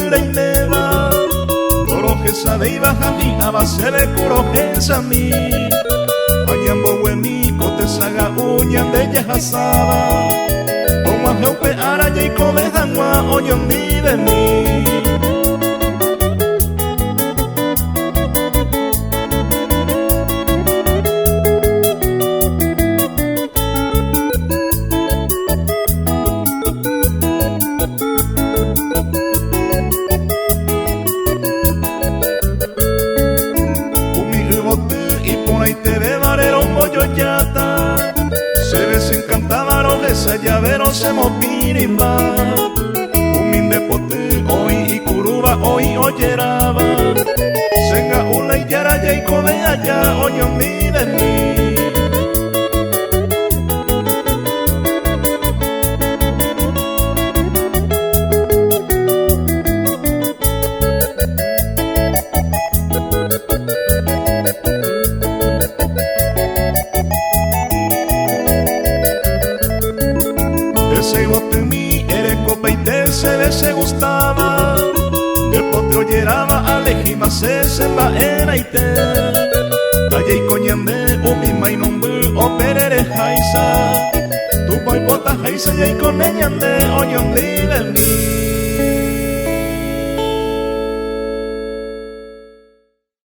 reineva Doroje sabe y baja mi abase de curoje sami Ayambo huemi cote saga uñan de yehasaba Como a jeupe araya y come janua oyon ni de mí Se desencantaba roja llavero se mopirimba Huminde pote hoy y curuba hoy oyeraba Senga ula y yaraya y come allá oyon ni de mí Ese bote mi eres copa y te se gustaba De potro yeraba alejima se semba era y te Talla y coñande umima y numbu o perere jaisa Tu boy bota jaisa y con ella de oñón de mí